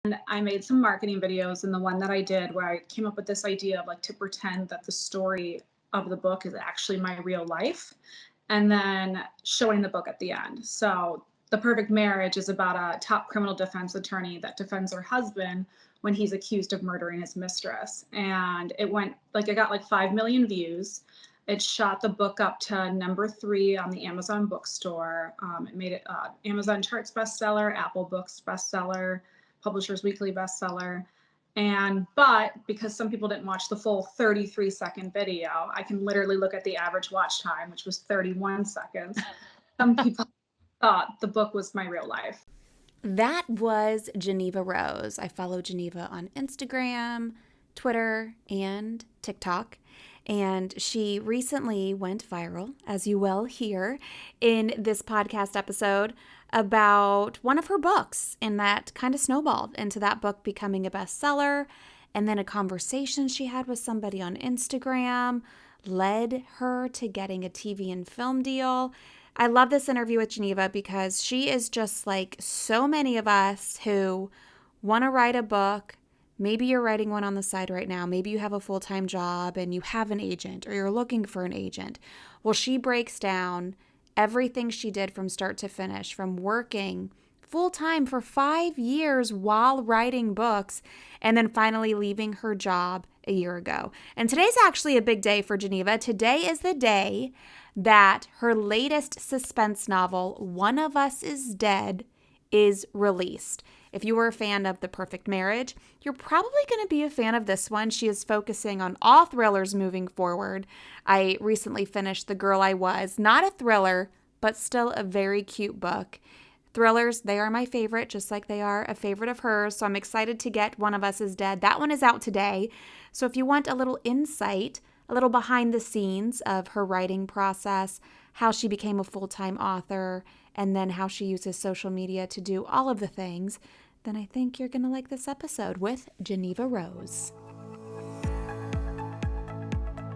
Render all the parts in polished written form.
And I made some marketing videos, and the one that I did where I came up with this idea of like to pretend that the story of the book is actually my real life, and then showing the book at the end. So The Perfect Marriage is about a top criminal defense attorney that defends her husband when he's accused of murdering his mistress. And it got like 5 million views. It shot the book up to number 3 on the Amazon bookstore. It made it Amazon Charts bestseller, Apple Books bestseller, Publishers Weekly bestseller. But because some people didn't watch the full 33-second video, I can literally look at the average watch time, which was 31 seconds. Some people thought the book was my real life. That was Jeneva Rose. I follow Jeneva on Instagram, Twitter, and TikTok. And she recently went viral, as you will hear in this podcast episode, about one of her books. And that kind of snowballed into that book becoming a bestseller. And then a conversation she had with somebody on Instagram led her to getting a TV and film deal. I love this interview with Jeneva because she is just like so many of us who want to write a book. Maybe you're writing one on the side right now. Maybe you have a full-time job and you have an agent or you're looking for an agent. Well, she breaks down everything she did from start to finish, from working full-time for 5 years while writing books and then finally leaving her job a year ago. And today's actually a big day for Jeneva. Today is the day that her latest suspense novel, One of Us is Dead, is released. If you were a fan of The Perfect Marriage, you're probably going to be a fan of this one. She is focusing on all thrillers moving forward. I recently finished The Girl I Was, not a thriller, but still a very cute book. Thrillers, they are my favorite, just like they are a favorite of hers. So I'm excited to get One of Us is Dead. That one is out today. So if you want a little insight, a little behind the scenes of her writing process, how she became a full-time author, and then how she uses social media to do all of the things, then I think you're going to like this episode with Jeneva Rose.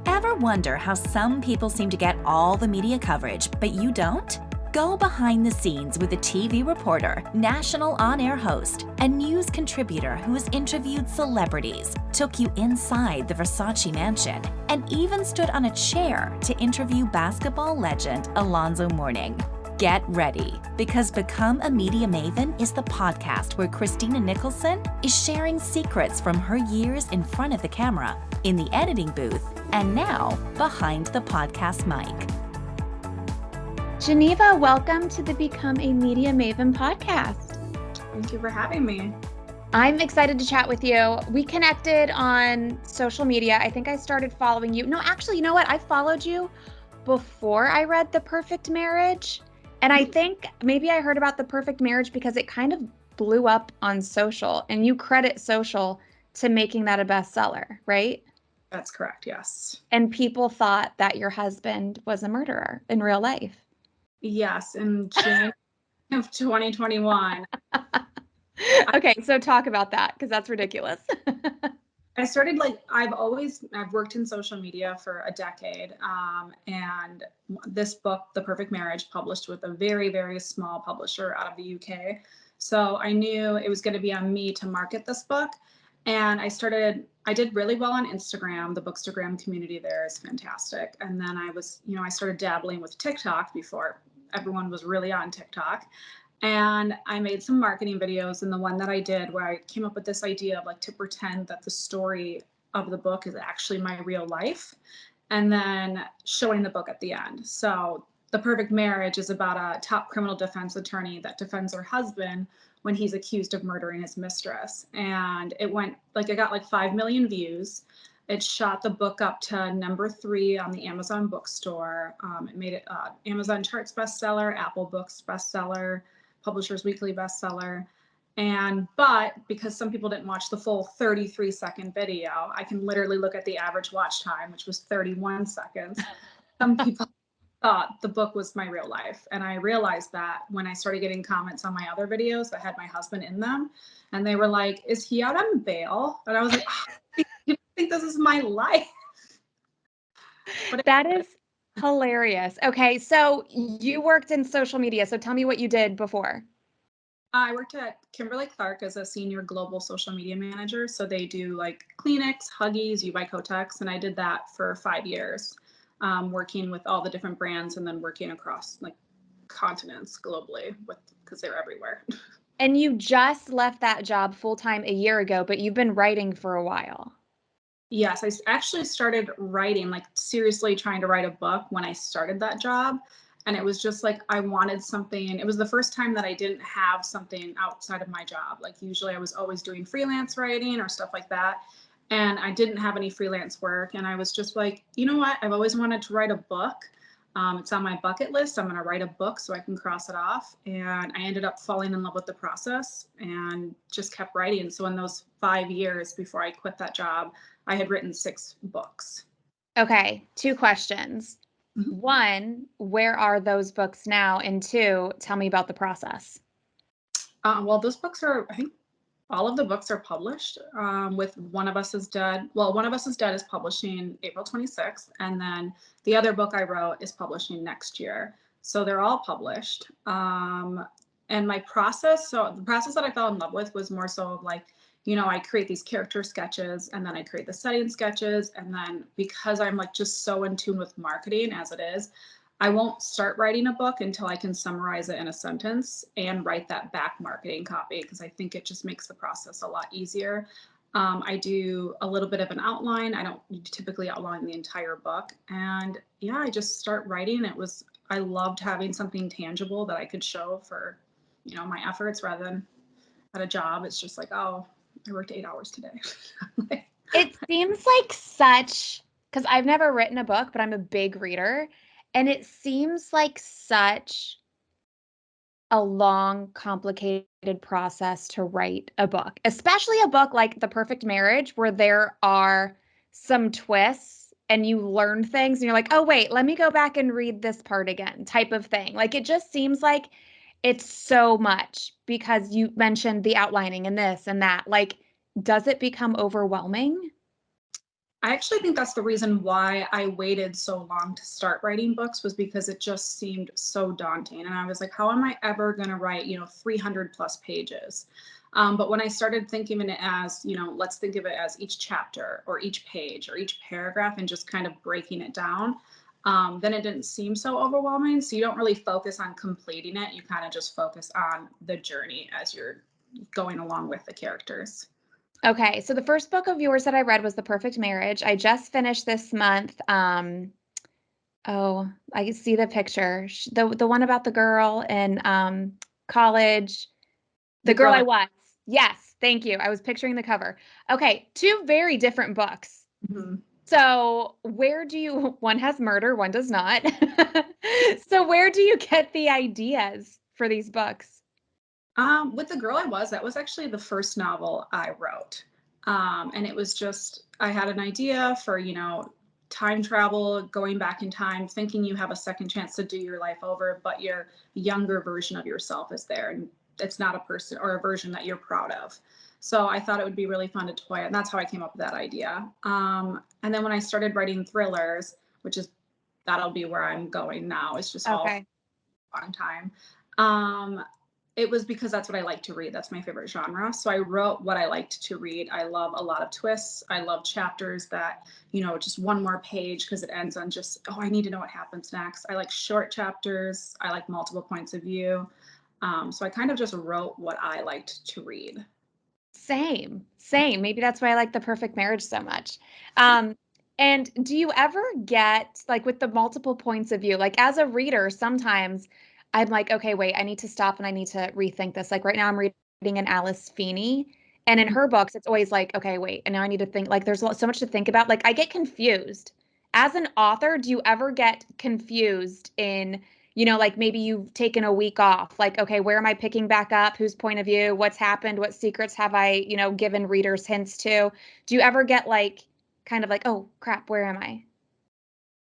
Ever wonder how some people seem to get all the media coverage, but you don't? Go behind the scenes with a TV reporter, national on-air host, and news contributor who has interviewed celebrities, took you inside the Versace mansion, and even stood on a chair to interview basketball legend Alonzo Mourning. Get ready, because Become a Media Maven is the podcast where Christina Nicholson is sharing secrets from her years in front of the camera, in the editing booth, and now behind the podcast mic. Jeneva, welcome to the Become a Media Maven podcast. Thank you for having me. I'm excited to chat with you. We connected on social media. I think I started following you. No, actually, you know what? I followed you before I read The Perfect Marriage. And I think maybe I heard about The Perfect Marriage because it kind of blew up on social. And you credit social to making that a bestseller, right? That's correct, yes. And people thought that your husband was a murderer in real life. Yes, in June of 2021. Okay, so talk about that because that's ridiculous. I started I've worked in social media for a decade, and this book, The Perfect Marriage, published with a very, very small publisher out of the UK. So I knew it was going to be on me to market this book. And I did really well on Instagram. The Bookstagram community there is fantastic. And then I started dabbling with TikTok before everyone was really on TikTok. And I made some marketing videos, and the one that I did where I came up with this idea of to pretend that the story of the book is actually my real life, and then showing the book at the end. So The Perfect Marriage is about a top criminal defense attorney that defends her husband when he's accused of murdering his mistress. And it got like 5 million views. It shot the book up to number 3 on the Amazon bookstore. It made it Amazon Charts bestseller, Apple Books bestseller, Publishers Weekly bestseller. But because some people didn't watch the full 33-second video, I can literally look at the average watch time, which was 31 seconds. Some people thought the book was my real life. And I realized that when I started getting comments on my other videos that had my husband in them. And they were like, is he out on bail? And I was like, you think this is my life? That is hilarious. Okay, so you worked in social media. So tell me what you did before. I worked at Kimberly-Clark as a senior global social media manager. So they do like Kleenex, Huggies, You Buy Kotex, and I did that for 5 years, working with all the different brands and then working across like continents globally with because they're everywhere. And you just left that job full time a year ago, but you've been writing for a while. Yes, actually started writing, like seriously trying to write a book when I started that job. And it was just like I wanted something. It was the first time that I didn't have something outside of my job. Like usually I was always doing freelance writing or stuff like that. And I didn't have any freelance work. And I was just like, you know what? I've always wanted to write a book. It's on my bucket list. I'm going to write a book so I can cross it off. And I ended up falling in love with the process and just kept writing. So in those 5 years before I quit that job, I had written 6 books. Okay, two questions. Mhm. One, where are those books now? And two, tell me about the process. Well, those books are, I think all of the books are published with One of Us is Dead. Well, One of Us is Dead is publishing April 26th. And then the other book I wrote is publishing next year. So they're all published. And my process, so the process that I fell in love with was more so of like, I create these character sketches and then I create the setting sketches. And then because I'm like just so in tune with marketing as it is, I won't start writing a book until I can summarize it in a sentence and write that back marketing copy because I think it just makes the process a lot easier. I do a little bit of an outline. I don't typically outline the entire book. And yeah, I just start writing. I loved having something tangible that I could show for, my efforts rather than at a job. It's just like, oh, I worked 8 hours today. It seems like because I've never written a book, but I'm a big reader. And it seems like such a long, complicated process to write a book, especially a book like The Perfect Marriage, where there are some twists and you learn things and you're like, oh, wait, let me go back and read this part again, type of thing. Like it just seems like it's so much because you mentioned the outlining and this and that. Like, does it become overwhelming? I actually think that's the reason why I waited so long to start writing books was because it just seemed so daunting. And I was like, how am I ever going to write, 300 plus pages? But when I started thinking of it as, let's think of it as each chapter or each page or each paragraph and just kind of breaking it down, then it didn't seem so overwhelming. So you don't really focus on completing it. You kind of just focus on the journey as you're going along with the characters. Okay, so the first book of yours that I read was The Perfect Marriage. I just finished this month. Oh, I can see the picture. The one about the girl in college. The The Girl girl I Was. Yes, thank you. I was picturing the cover. Okay, two very different books. Mhm. So one has murder, one does not. So where do you get the ideas for these books? With The Girl I Was, that was actually the first novel I wrote. And it was just, I had an idea for, time travel, going back in time, thinking you have a second chance to do your life over, but your younger version of yourself is there. And it's not a person or a version that you're proud of. So I thought it would be really fun to toy. And that's how I came up with that idea. And then when I started writing thrillers, that'll be where I'm going now. It's just all Okay. fun time. Um, it was because that's what I like to read. That's my favorite genre. So I wrote what I liked to read. I love a lot of twists. I love chapters that, just one more page because it ends on just, oh, I need to know what happens next. I like short chapters. I like multiple points of view. So I kind of just wrote what I liked to read. Same, same. Maybe that's why I like The Perfect Marriage so much. And do you ever get like with the multiple points of view, like as a reader, sometimes I'm like, okay, wait, I need to stop and I need to rethink this. Like right now I'm reading an Alice Feeney, and in her books, it's always like, okay, wait, and now I need to think like there's so much to think about. Like I get confused. As an author, do you ever get confused in like maybe you've taken a week off, like, okay, where am I picking back up? Whose point of view? What's happened? What secrets have I, given readers hints to? Do you ever get like, kind of like, oh crap, where am I?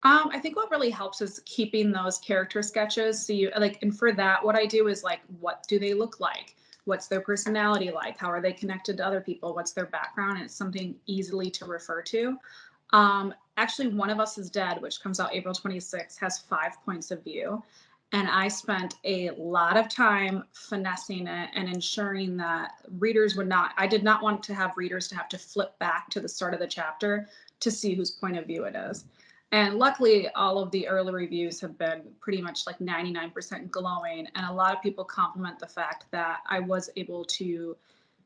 I think what really helps is keeping those character sketches. So you like, and for that, what I do is like, what do they look like? What's their personality like? How are they connected to other people? What's their background? And it's something easily to refer to. Actually, One of Us is Dead, which comes out April 26th, has 5 points of view. And I spent a lot of time finessing it and ensuring that readers would not, I did not want to have readers to have to flip back to the start of the chapter to see whose point of view it is. And luckily, all of the early reviews have been pretty much like 99% glowing. And a lot of people compliment the fact that I was able to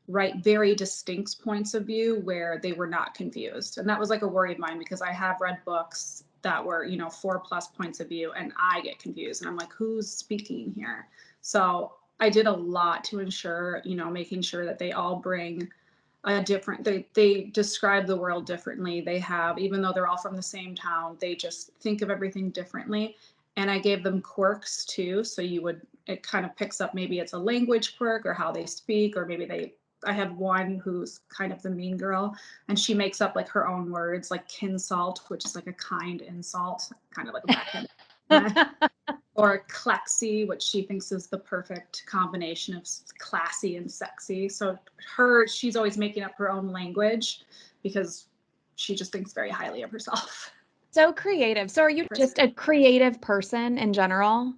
write very distinct points of view where they were not confused. And that was like a worry of mine because I have read books that were, 4+ points of view and I get confused and I'm like, who's speaking here? So I did a lot to ensure, making sure that they all bring a different, they describe the world differently. They have, even though they're all from the same town, they just think of everything differently. And I gave them quirks too. So it kind of picks up, maybe it's a language quirk or how they speak, or maybe I have one who's kind of the mean girl and she makes up like her own words, like kinsalt, which is like a kind insult, kind of like a backhand. Or klexy, which she thinks is the perfect combination of classy and sexy. So she's always making up her own language because she just thinks very highly of herself. So creative. So are you just a creative person in general?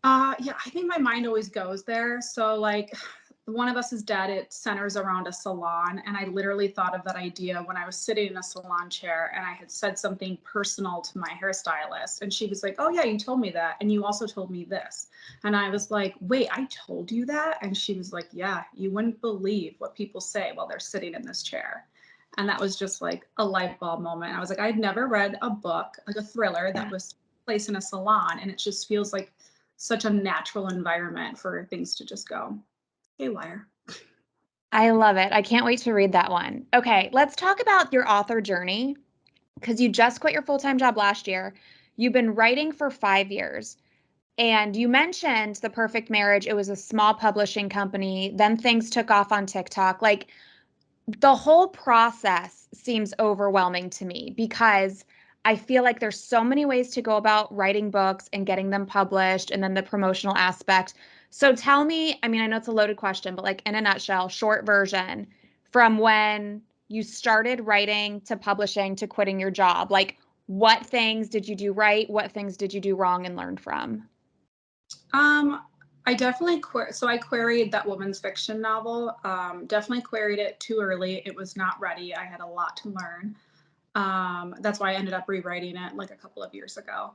Yeah, I think my mind always goes there. So like One of Us is Dead, it centers around a salon. And I literally thought of that idea when I was sitting in a salon chair and I had said something personal to my hairstylist. And she was like, oh yeah, you told me that. And you also told me this. And I was like, wait, I told you that? And she was like, yeah, you wouldn't believe what people say while they're sitting in this chair. And that was just like a light bulb moment. I was like, I'd never read a book, like a thriller that was placed in a salon. And it just feels like such a natural environment for things to just go haywire. I love it. I can't wait to read that one. Okay, let's talk about your author journey because you just quit your full-time job last year. You've been writing for 5 years. And you mentioned The Perfect Marriage. It was a small publishing company. Then things took off on TikTok. Like the whole process seems overwhelming to me because I feel like there's so many ways to go about writing books and getting them published and then the promotional aspect. So tell me, I mean, I know it's a loaded question, but like in a nutshell, short version from when you started writing to publishing to quitting your job, like what things did you do right? What things did you do wrong and learn from? I definitely I queried that woman's fiction novel. Definitely queried it too early. It was not ready. I had a lot to learn. That's why I ended up rewriting it like a couple of years ago.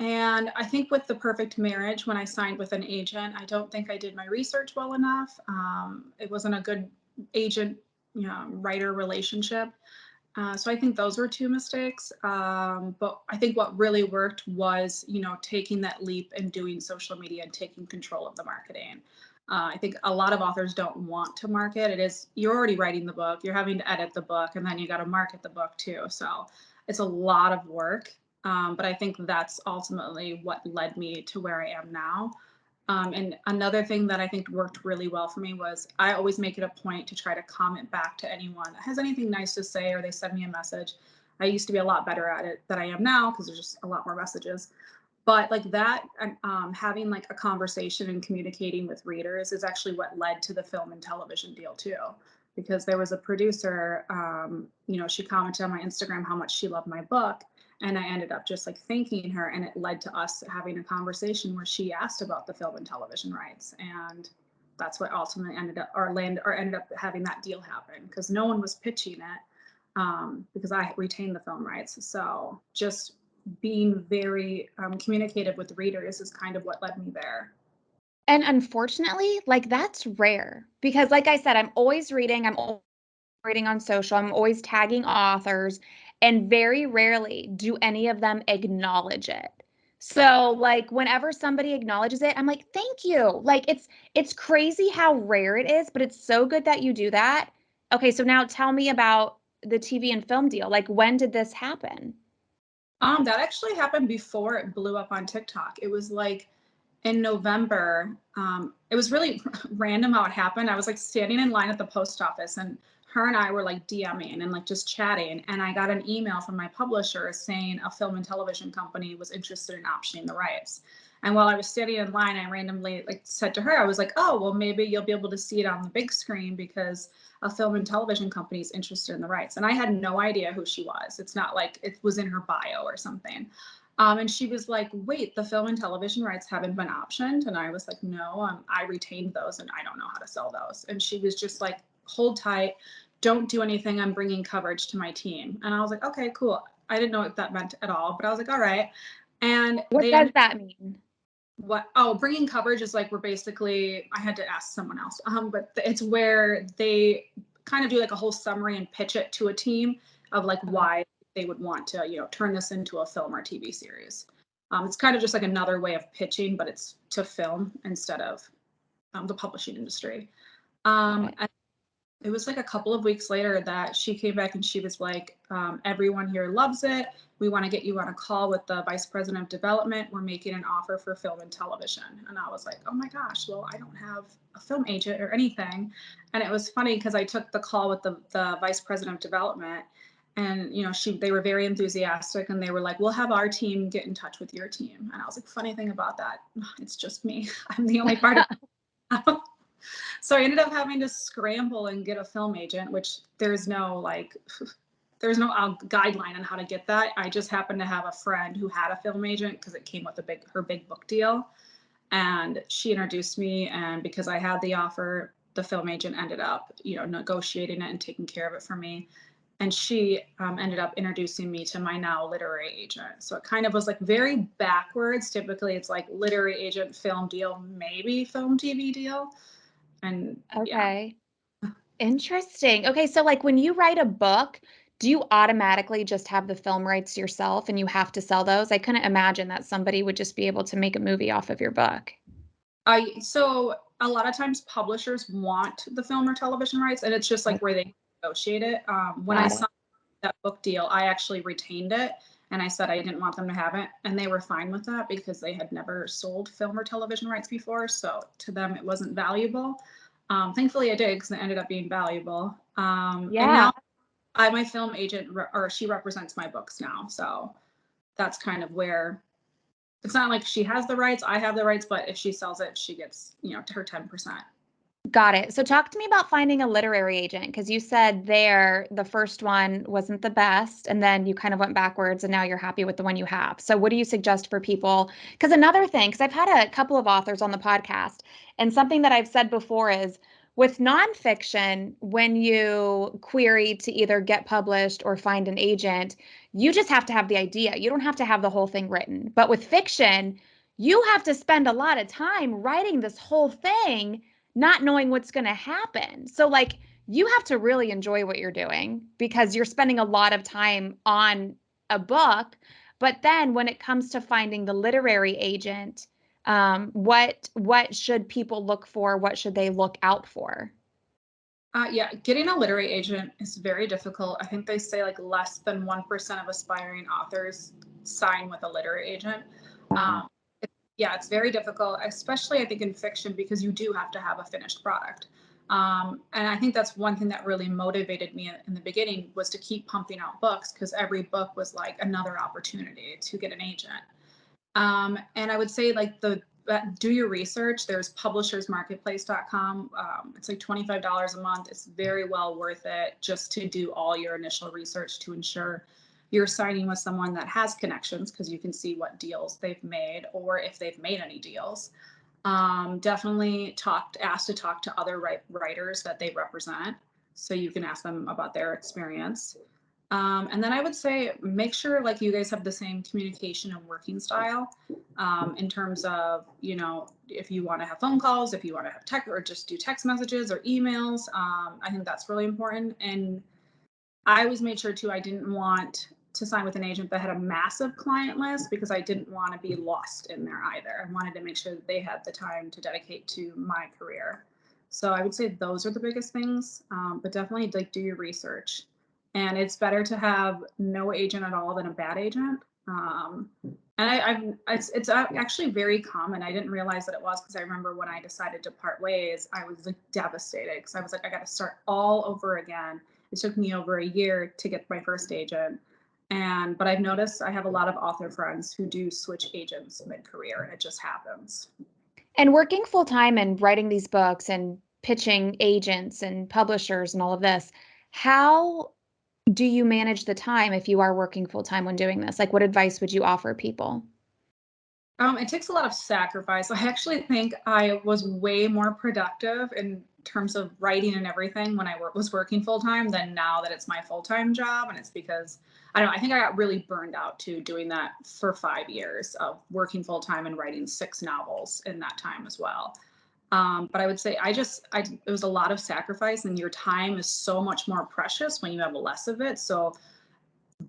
And I think with The Perfect Marriage, when I signed with an agent, I don't think I did my research well enough. It wasn't a good agent, writer relationship. So I think those were two mistakes. But I think what really worked was, taking that leap and doing social media and taking control of the marketing. I think a lot of authors don't want to market. You're already writing the book, you're having to edit the book, and then you got to market the book too. So it's a lot of work. But I think that's ultimately what led me to where I am now. And another thing that I think worked really well for me was I always make it a point to try to comment back to anyone that has anything nice to say or they send me a message. I used to be a lot better at it than I am now because there's just a lot more messages. But like that, having like a conversation and communicating with readers is actually what led to the film and television deal too. Because there was a producer, she commented on my Instagram how much she loved my book. And I ended up just like thanking her, and it led to us having a conversation where she asked about the film and television rights. And that's what ultimately ended up having that deal happen because no one was pitching it because I retained the film rights. So just being very communicative with readers is kind of what led me there. And unfortunately, like that's rare because like I said, I'm always reading, I'm always reading on social, I'm always tagging authors, and very rarely do any of them acknowledge it. So like whenever somebody acknowledges it, I'm like, thank you. Like it's crazy how rare it is, but it's so good that you do that. Okay, so now tell me about the TV and film deal. Like when did this happen? That actually happened before it blew up on TikTok. It was like in November. It was really random how it happened. I was like standing in line at the post office and her and I were like DMing and like just chatting. And I got an email from my publisher saying a film and television company was interested in optioning the rights. And while I was standing in line, I randomly like said to her, I was like, oh, well, maybe you'll be able to see it on the big screen because a film and television company is interested in the rights. And I had no idea who she was. It's not like it was in her bio or something. And she was like, wait, the film and television rights haven't been optioned. And I was like, no, I retained those and I don't know how to sell those. And she was just like, hold tight, don't do anything. I'm bringing coverage to my team. And I was like, okay, cool. I didn't know what that meant at all, but I was like, all right. And What they does ended that mean? what oh bringing coverage is like, we're basically, I had to ask someone else, but it's where they kind of do like a whole summary and pitch it to a team of like why they would want to, turn this into a film or TV series. It's kind of just like another way of pitching, but it's to film instead of the publishing industry. Got it. And it was like a couple of weeks later that she came back and she was like, everyone here loves it. We want to get you on a call with the vice president of development. We're making an offer for film and television. And I was like, oh my gosh, well, I don't have a film agent or anything. And it was funny because I took the call with the vice president of development, and they were very enthusiastic, and they were like, we'll have our team get in touch with your team. And I was like, funny thing about that, it's just me. I'm the only part of So I ended up having to scramble and get a film agent, which there's no guideline on how to get that. I just happened to have a friend who had a film agent because it came with her big book deal. And she introduced me, and because I had the offer, the film agent ended up, negotiating it and taking care of it for me. And she ended up introducing me to my now literary agent. So it kind of was like very backwards. Typically it's like literary agent, film deal, maybe film TV deal. And yeah. Okay. Interesting. Okay, so like when you write a book, do you automatically just have the film rights yourself and you have to sell those? I couldn't imagine that somebody would just be able to make a movie off of your book. So a lot of times publishers want the film or television rights, and it's just like where they negotiate it. When I Got it. signed that book deal, I actually retained it, and I said I didn't want them to have it, and they were fine with that because they had never sold film or television rights before. So to them, it wasn't valuable. Thankfully, I did because it ended up being valuable. And Yeah. now my film agent, or she represents my books now. So that's kind of where it's not like she has the rights, I have the rights, but if she sells it, she gets, her 10%. Got it. So talk to me about finding a literary agent because you said there the first one wasn't the best and then you kind of went backwards and now you're happy with the one you have. So what do you suggest for people? Because another thing, because I've had a couple of authors on the podcast, and something that I've said before is with nonfiction, when you query to either get published or find an agent, you just have to have the idea. You don't have to have the whole thing written. But with fiction, you have to spend a lot of time writing this whole thing not knowing what's going to happen. So, like, you have to really enjoy what you're doing because you're spending a lot of time on a book. But then when it comes to finding the literary agent, what should people look for? What should they look out for? Yeah, getting a literary agent is very difficult. I think they say like less than 1% of aspiring authors sign with a literary agent. Wow. Um, yeah, it's very difficult, especially I think in fiction, because you do have to have a finished product. And I think that's one thing that really motivated me in the beginning was to keep pumping out books because every book was like another opportunity to get an agent. And I would say like do your research. There's publishersmarketplace.com. It's like $25 a month. It's very well worth it just to do all your initial research to ensure you're signing with someone that has connections because you can see what deals they've made or if they've made any deals. Definitely asked to talk to other writers that they represent so you can ask them about their experience. And then I would say make sure like you guys have the same communication and working style in terms of, if you want to have phone calls, if you want to have text or just do text messages or emails. I think that's really important. And I always made sure too, I didn't want to sign with an agent that had a massive client list because I didn't want to be lost in there either. I wanted to make sure that they had the time to dedicate to my career. So I would say those are the biggest things, but definitely like do your research. And it's better to have no agent at all than a bad agent. And it's actually very common. I didn't realize that it was because I remember when I decided to part ways, I was like devastated because I was like, I got to start all over again. It took me over a year to get my first agent. But I've noticed I have a lot of author friends who do switch agents mid-career and it just happens. And working full time and writing these books and pitching agents and publishers and all of this, how Do you manage the time if you are working full time when doing this? Like, what advice would you offer people? It takes a lot of sacrifice. I actually think I was way more productive in terms of writing and everything when I was working full time than now that it's my full time job. And it's because I don't know, I think I got really burned out too doing that for 5 years of working full time and writing 6 novels in that time as well. But I would say it was a lot of sacrifice, and your time is so much more precious when you have less of it. So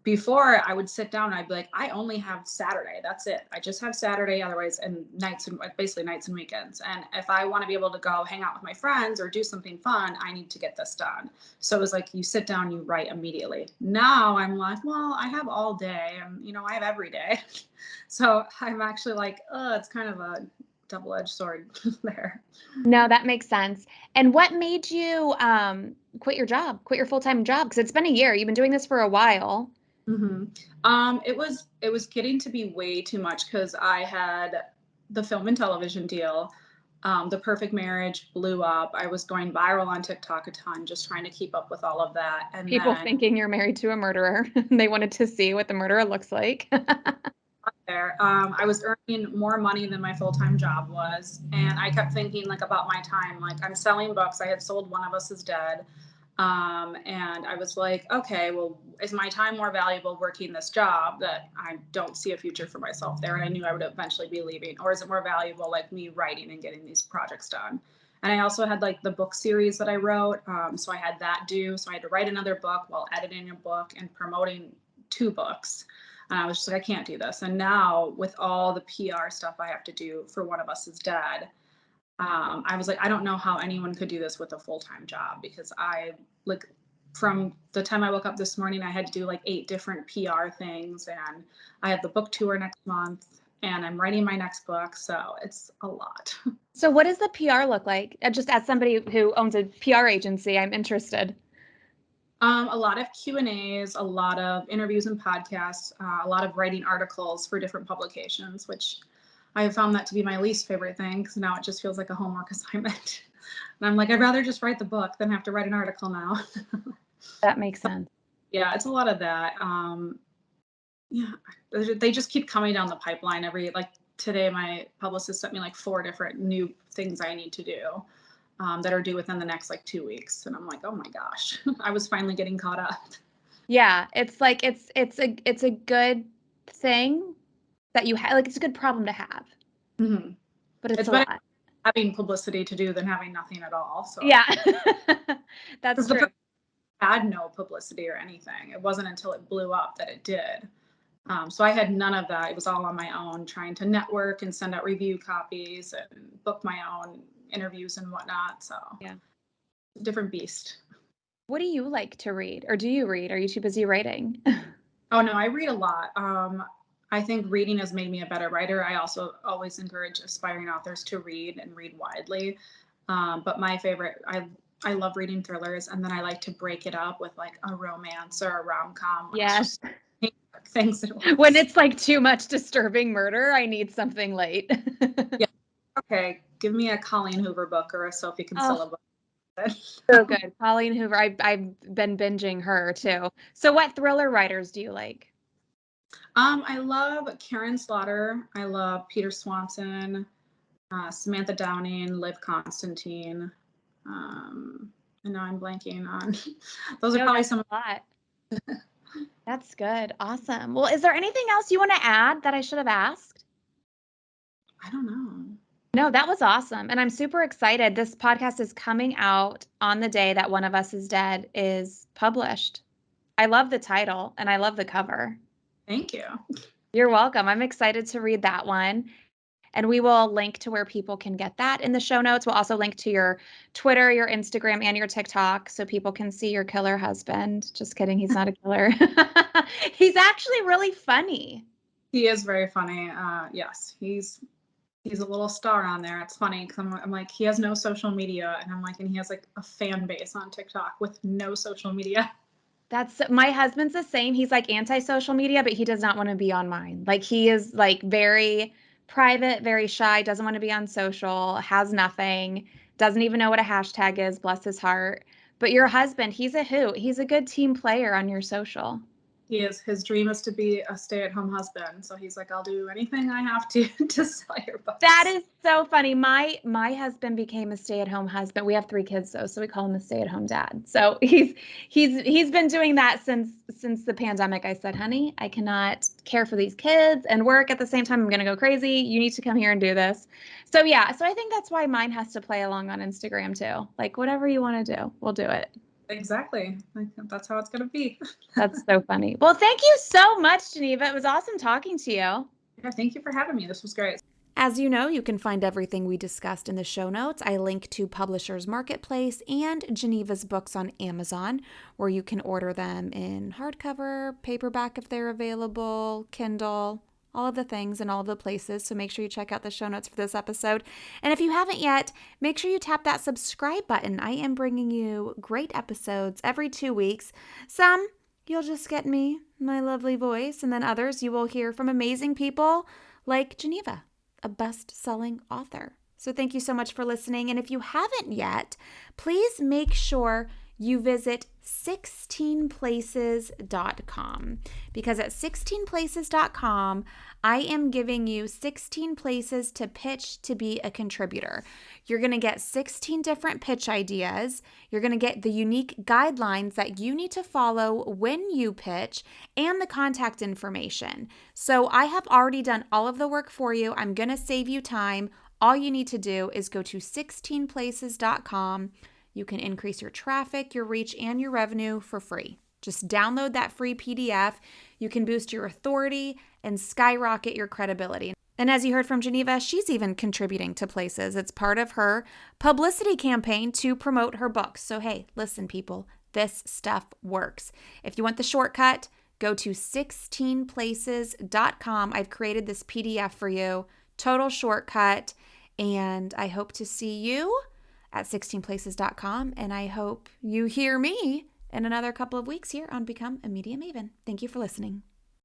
before I would sit down and I'd be like, I only have Saturday. That's it. I just have Saturday. Otherwise, and nights and basically nights and weekends. And if I want to be able to go hang out with my friends or do something fun, I need to get this done. So it was like, you sit down, you write immediately. Now I'm like, well, I have all day and, I have every day. So I'm actually like, it's kind of a double-edged sword there. No, that makes sense. And what made you quit your full-time job? Because it's been a year. You've been doing this for a while. Mm-hmm. It was getting to be way too much because I had the film and television deal. The Perfect Marriage blew up. I was going viral on TikTok a ton, just trying to keep up with all of that. And People then thinking you're married to a murderer. They wanted to see what the murderer looks like. I was earning more money than my full-time job was, and I kept thinking like about my time. Like, I'm selling books. I had sold One of Us Is Dead. And I was like, okay, well, is my time more valuable working this job that I don't see a future for myself there? And I knew I would eventually be leaving. Or is it more valuable like me writing and getting these projects done? And I also had like the book series that I wrote. So I had that due. So I had to write another book while editing a book and promoting 2 books. And I was just like, I can't do this. And now with all the PR stuff I have to do for One of Us Is Dead, I was like, I don't know how anyone could do this with a full-time job, because like from the time I woke up this morning, I had to do like 8 different PR things, and I have the book tour next month, and I'm writing my next book. So it's a lot. So what does the PR look like? Just as somebody who owns a PR agency, I'm interested. A lot of Q&As, a lot of interviews and podcasts, a lot of writing articles for different publications, which I have found that to be my least favorite thing, because now it just feels like a homework assignment. And I'm like, I'd rather just write the book than have to write an article now. That makes sense. Yeah, it's a lot of that. Yeah, they just keep coming down the pipeline. Like today, my publicist sent me like 4 different new things I need to do that are due within the next like 2 weeks. And I'm like, oh my gosh, I was finally getting caught up. Yeah, it's like it's a good thing that you have. Like, it's a good problem to have, Mm-hmm. but it's a better lot. having publicity to do than having nothing at all. So Yeah, that's because true. had no publicity or anything. It wasn't until it blew up that it did. So I had none of that. It was all on my own, trying to network and send out review copies and book my own interviews and whatnot. So Yeah. different beast. What do you like to read, or do you read? Are you too busy writing? Oh no, I read a lot. I think reading has made me a better writer. I also always encourage aspiring authors to read and read widely. But my favorite, I love reading thrillers, and then I like to break it up with like a romance or a rom-com. Yes. Things at once. When it's like too much disturbing murder, I need something light. Yeah. Okay, give me a Colleen Hoover book or a Sophie Kinsella book. So good. Colleen Hoover. I've been binging her too. So what thriller writers do you like? I love Karen Slaughter. I love Peter Swanson, Samantha Downing, Liv Constantine. And now I'm blanking on. Those are probably some. A lot. That's good. Awesome. Well, is there anything else you want to add that I should have asked? I don't know. No, that was awesome. And I'm super excited. This podcast is coming out on the day that One of Us Is Dead is published. I love the title and I love the cover. Thank you. You're welcome. I'm excited to read that one. And we will link to where people can get that in the show notes. We'll also link to your Twitter, your Instagram, and your TikTok so people can see your killer husband. Just kidding. He's not a killer. He's actually really funny. He is very funny. Yes, he's a little star on there. It's funny because I'm like, he has no social media, and I'm like, and he has like a fan base on TikTok with no social media. That's my husband's the same. He's like anti-social media, but he does not want to be on mine. Like, he is like very private, very shy, doesn't want to be on social, has nothing, doesn't even know what a hashtag is, bless his heart. But your husband, he's a hoot. He's a good team player on your social. His dream is to be a stay-at-home husband. So he's like, I'll do anything I have to sell your books. That is so funny. My husband became a stay-at-home husband. We have 3 kids though, so we call him a stay-at-home dad. So he's been doing that since the pandemic. I said, honey, I cannot care for these kids and work at the same time. I'm going to go crazy. You need to come here and do this. So yeah, so I think that's why mine has to play along on Instagram too. Like whatever you want to do, we'll do it. Exactly. That's how it's going to be. That's so funny. Well, thank you so much, Jeneva. It was awesome talking to you. Yeah, thank you for having me. This was great. As you know, you can find everything we discussed in the show notes. I link to Publishers Marketplace and Geneva's books on Amazon, where you can order them in hardcover, paperback if they're available, Kindle, all of the things and all of the places. So make sure you check out the show notes for this episode. And if you haven't yet, make sure you tap that subscribe button. I am bringing you great episodes every 2 weeks. Some you'll just get me, my lovely voice, and then others you will hear from amazing people like Jeneva, a best-selling author. So thank you so much for listening. And if you haven't yet, please make sure you visit 16places.com, because at 16places.com, I am giving you 16 places to pitch to be a contributor. You're going to get 16 different pitch ideas. You're going to get the unique guidelines that you need to follow when you pitch and the contact information. So I have already done all of the work for you. I'm going to save you time. All you need to do is go to 16places.com. You can increase your traffic, your reach, and your revenue for free. Just download that free PDF. You can boost your authority and skyrocket your credibility. And as you heard from Jeneva, she's even contributing to Places. It's part of her publicity campaign to promote her books. So hey, listen people, this stuff works. If you want the shortcut, go to 16places.com. I've created this PDF for you, total shortcut, and I hope to see you at 16places.com, and I hope you hear me in another couple of weeks here on Become a Media Maven. Thank you for listening.